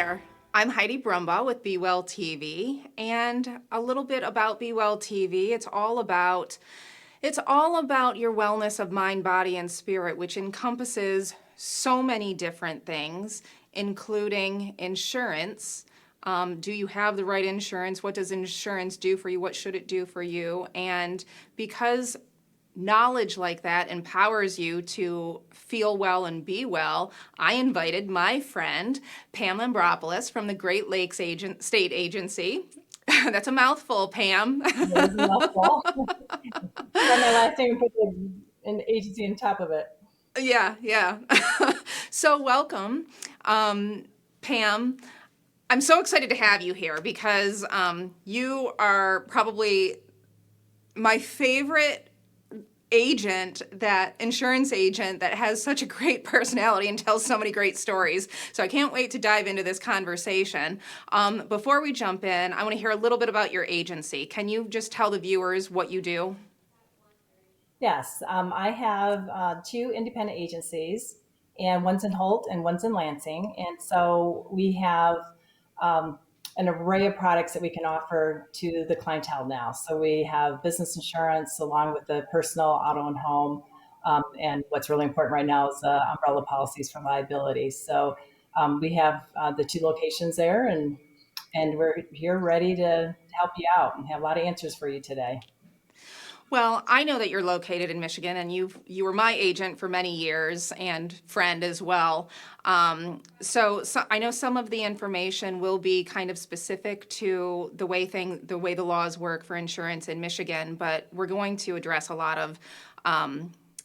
there. I'm Heidi Brumbach with Be Well TV, and a little bit about Be Well TV. It's all about your wellness of mind, body, and spirit, which encompasses so many different things, including insurance. Do you have the right insurance? What does insurance do for you? What should it do for you? And because knowledge like that empowers you to feel well and be well, I invited my friend Pam Lambropoulos from the Great Lakes State Agency. That's a mouthful, Pam. It is a mouthful. Try my last name and put an agency on top of it. Yeah, yeah. So welcome, Pam. I'm so excited to have you here because you are probably my favorite insurance agent that has such a great personality and tells so many great stories. So I can't wait to dive into this conversation. Before we jump in, I want to hear a little bit about your agency. Can you just tell the viewers what you do? Yes, I have two independent agencies, and one's in Holt and one's in Lansing. And so we have um, an array of products that we can offer to the clientele now. So we have business insurance along with the personal, auto, and home. And what's really important right now is umbrella policies for liability. So we have the two locations there, and we're here ready to help you out and have a lot of answers for you today. Well, I know that you're located in Michigan, and you were my agent for many years and friend as well. So I know some of the information will be kind of specific to the way the laws work for insurance in Michigan, but we're going to address a lot of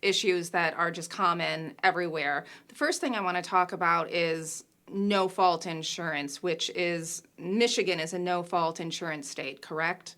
issues that are just common everywhere. The first thing I want to talk about is no fault insurance, which is Michigan is a no fault insurance state, correct?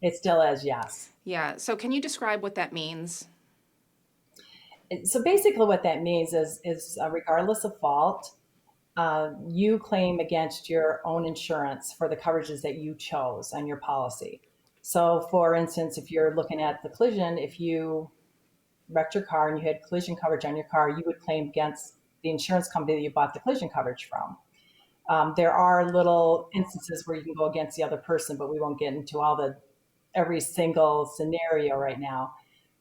It still is, yes. Yeah. So can you describe what that means? So basically, what that means is regardless of fault, you claim against your own insurance for the coverages that you chose on your policy. So, for instance, if you're looking at the collision, if you wrecked your car and you had collision coverage on your car, you would claim against the insurance company that you bought the collision coverage from. There are little instances where you can go against the other person, but we won't get into all the every single scenario right now.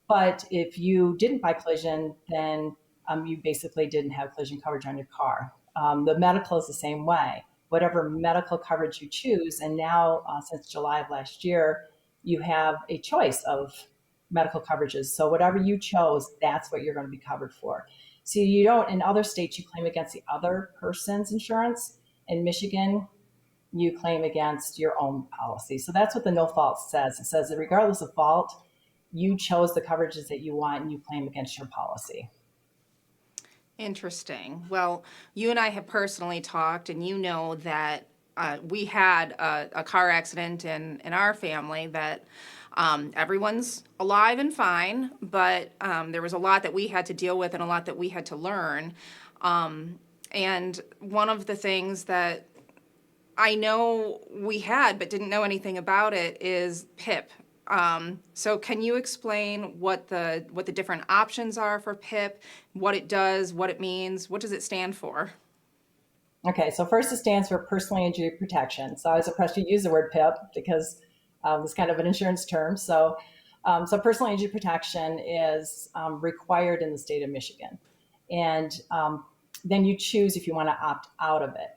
But if you didn't buy collision, then you basically didn't have collision coverage on your car. The medical is the same way. Whatever medical coverage you choose, and now since July of last year, you have a choice of medical coverages. So whatever you chose, that's what you're going to be covered for. So you don't, in other states, you claim against the other person's insurance. In Michigan, you claim against your own policy. So that's what the no fault says. It says that regardless of fault, you chose the coverages that you want and you claim against your policy. Interesting. Well, you and I have personally talked, and you know that we had a car accident in our family that everyone's alive and fine, but there was a lot that we had to deal with and a lot that we had to learn. And one of the things that I know we had but didn't know anything about it is PIP. So can you explain what the different options are for PIP, what it does, what it means, what does it stand for? Okay, so first it stands for personal injury protection. So I was impressed you use the word PIP because it's kind of an insurance term. So personal injury protection is required in the state of Michigan. And then you choose if you want to opt out of it.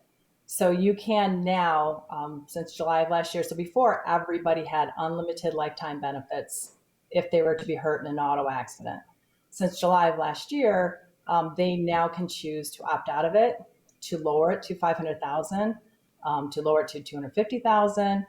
So you can now, since July of last year, so before everybody had unlimited lifetime benefits if they were to be hurt in an auto accident. Since July of last year, they now can choose to opt out of it, to lower it to 500,000, to lower it to 250,000.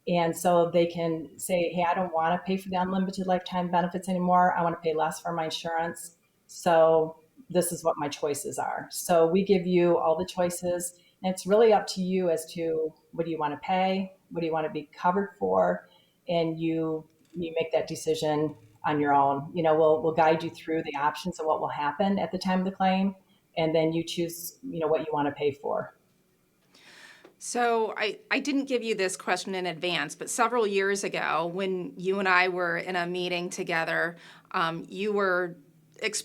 And so they can say, hey, I don't want to pay for the unlimited lifetime benefits anymore. I want to pay less for my insurance. So this is what my choices are. So we give you all the choices. And it's really up to you as to what do you want to pay? What do you want to be covered for? And you make that decision on your own. We'll guide you through the options of what will happen at the time of the claim. And then you choose, what you want to pay for. So I didn't give you this question in advance, but several years ago when you and I were in a meeting together, you were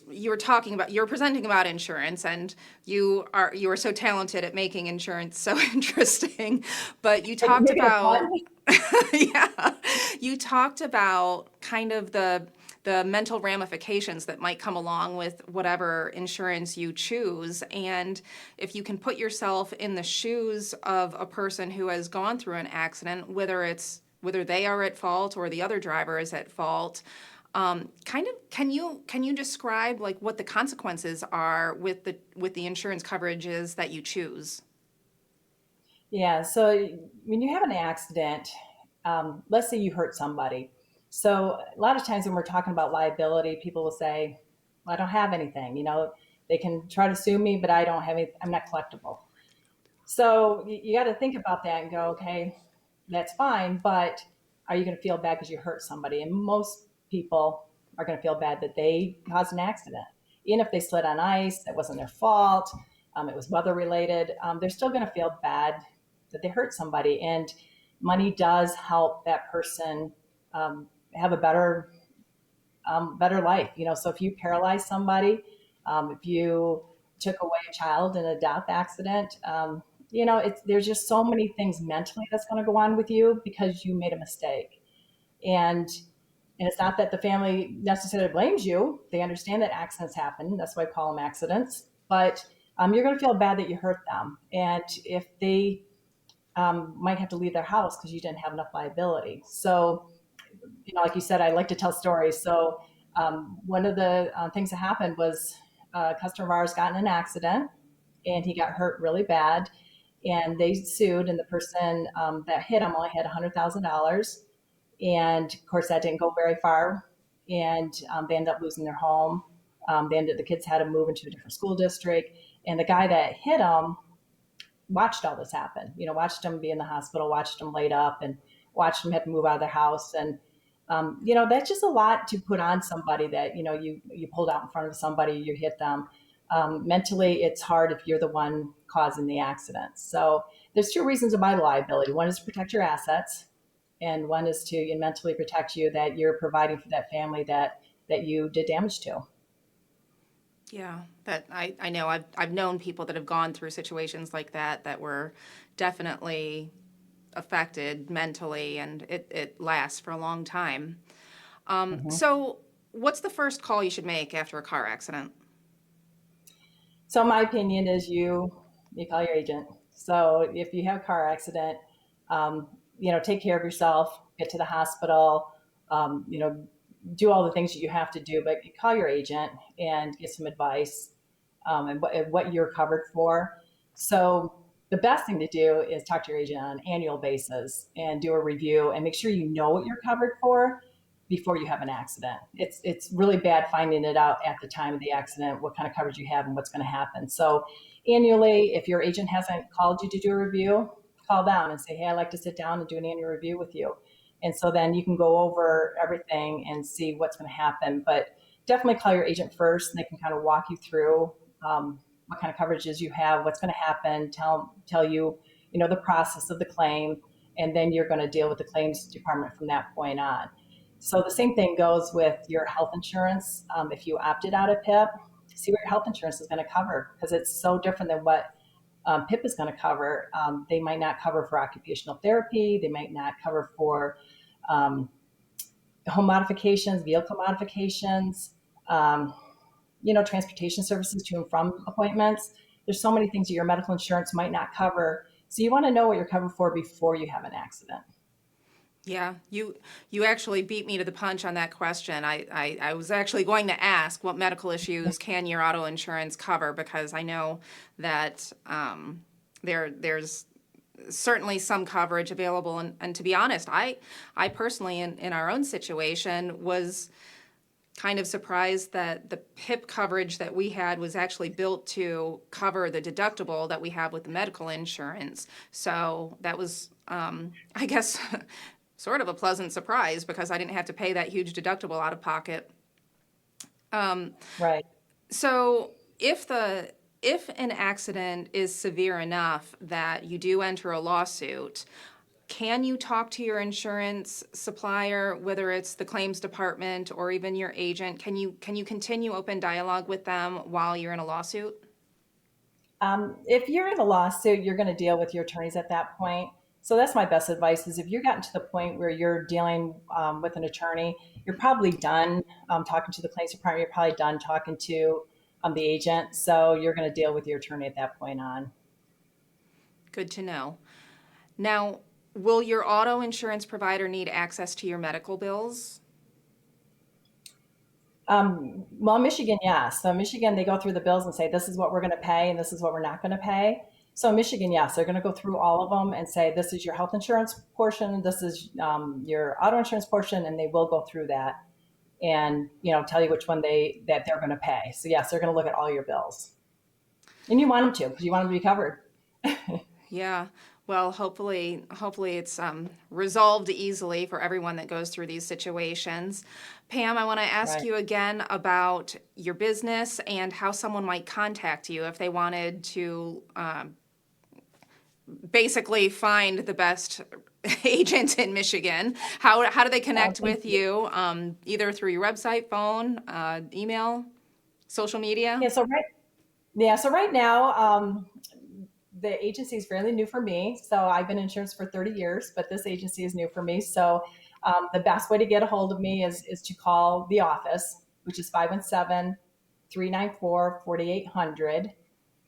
you were presenting about insurance, and you are so talented at making insurance so interesting. But you talked Making it fun. about yeah, you talked about kind of the mental ramifications that might come along with whatever insurance you choose. And if you can put yourself in the shoes of a person who has gone through an accident, whether they are at fault or the other driver is at fault, kind of can you describe like what the consequences are with the insurance coverages that you choose? Yeah. So when you have an accident, let's say you hurt somebody. So a lot of times when we're talking about liability, people will say, well, I don't have anything. They can try to sue me, but I don't have any, I'm not collectible. So you got to think about that and go, okay, that's fine, but are you going to feel bad because you hurt somebody? And most people are going to feel bad that they caused an accident. Even if they slid on ice, that wasn't their fault, it was weather related, they're still going to feel bad that they hurt somebody. And money does help that person have a better life. So if you paralyze somebody, if you took away a child in a death accident, there's just so many things mentally that's going to go on with you because you made a mistake. And and it's not that the family necessarily blames you. They understand that accidents happen. That's why I call them accidents. But you're going to feel bad that you hurt them. And if they might have to leave their house because you didn't have enough liability. So like you said, I like to tell stories. So one of the things that happened was a customer of ours got in an accident and he got hurt really bad. And they sued, and the person that hit him only had $100,000. And of course, that didn't go very far. And they ended up losing their home. The kids had to move into a different school district. And the guy that hit him watched all this happen. Watched him be in the hospital, watched him laid up, and watched him have to move out of their house. And that's just a lot to put on somebody that you pulled out in front of somebody, you hit them. Mentally, it's hard if you're the one causing the accident. So there's two reasons to buy the liability. One is to protect your assets, and one is to mentally protect you that you're providing for that family that you did damage to. Yeah, that I know I've known people that have gone through situations like that were definitely affected mentally, and it lasts for a long time. Mhm. So what's the first call you should make after a car accident? So my opinion is you call your agent. So if you have a car accident, take care of yourself, get to the hospital, um, you know, do all the things that you have to do, but you call your agent and get some advice and what you're covered for. So the best thing to do is talk to your agent on an annual basis and do a review and make sure you know what you're covered for before you have an accident. It's really bad finding it out at the time of the accident, what kind of coverage you have and what's going to happen. So annually, if your agent hasn't called you to do a review, call them and say, hey, I'd like to sit down and do an annual review with you. And so then you can go over everything and see what's going to happen. But definitely call your agent first, and they can kind of walk you through what kind of coverages you have, what's going to happen, tell you, the process of the claim, and then you're going to deal with the claims department from that point on. So the same thing goes with your health insurance. If you opted out of PIP, see what your health insurance is going to cover because it's so different than what PIP is going to cover. They might not cover for occupational therapy. They might not cover for um, home modifications, vehicle modifications, um, transportation services to and from appointments. There's so many things that your medical insurance might not cover. So you want to know what you're covered for before you have an accident. Yeah, you actually beat me to the punch on that question. I was actually going to ask what medical issues can your auto insurance cover because I know that there's certainly some coverage available. And to be honest, I personally, in our own situation, was kind of surprised that the PIP coverage that we had was actually built to cover the deductible that we have with the medical insurance. So that was, I guess, sort of a pleasant surprise because I didn't have to pay that huge deductible out of pocket. Right. So if an accident is severe enough that you do enter a lawsuit, can you talk to your insurance supplier, whether it's the claims department or even your agent? Can you continue open dialogue with them while you're in a lawsuit? If you're in a lawsuit, you're going to deal with your attorneys at that point. So that's my best advice is if you're gotten to the point where you're dealing with an attorney, you're probably done talking to the claims department. You're probably done talking to the agent. So you're going to deal with your attorney at that point on. Good to know. Now, will your auto insurance provider need access to your medical bills? Well, Michigan, yes. So Michigan, they go through the bills and say, this is what we're going to pay and this is what we're not going to pay. So Michigan, yes, they're going to go through all of them and say, this is your health insurance portion, this is your auto insurance portion, and they will go through that and tell you which one that they're going to pay. So yes, they're going to look at all your bills, and you want them to because you want them to be covered. Yeah. Well, hopefully it's resolved easily for everyone that goes through these situations. Pam, I want to ask Right. you again about your business and how someone might contact you if they wanted to basically find the best agent in Michigan. How do they connect Thank with you. you? Either through your website, phone, email, social media? Yeah. So right now, the agency is fairly new for me. So I've been in insurance for 30 years, but this agency is new for me. So the best way to get a hold of me is to call the office, which is 517-394-4800,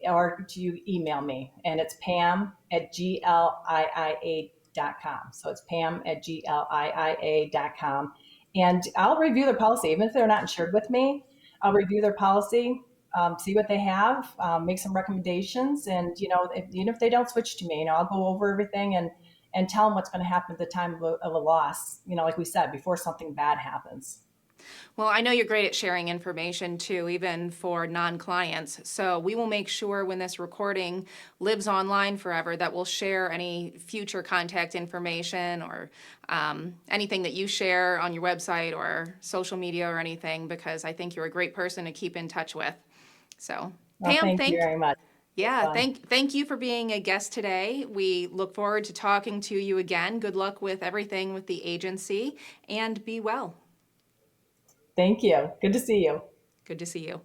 or to email me. And it's pam@gliia.com. So it's pam@gliia.com. And I'll review their policy. Even if they're not insured with me, I'll review their policy, see what they have, make some recommendations, and even if they don't switch to me, I'll go over everything and tell them what's going to happen at the time of a loss. Like we said before, something bad happens. Well, I know you're great at sharing information too, even for non-clients. So we will make sure when this recording lives online forever that we'll share any future contact information or anything that you share on your website or social media or anything, because I think you're a great person to keep in touch with. So, Well, Pam, thank you very much. It's yeah, fun. thank you for being a guest today. We look forward to talking to you again. Good luck with everything with the agency and be well. Thank you. Good to see you. Good to see you.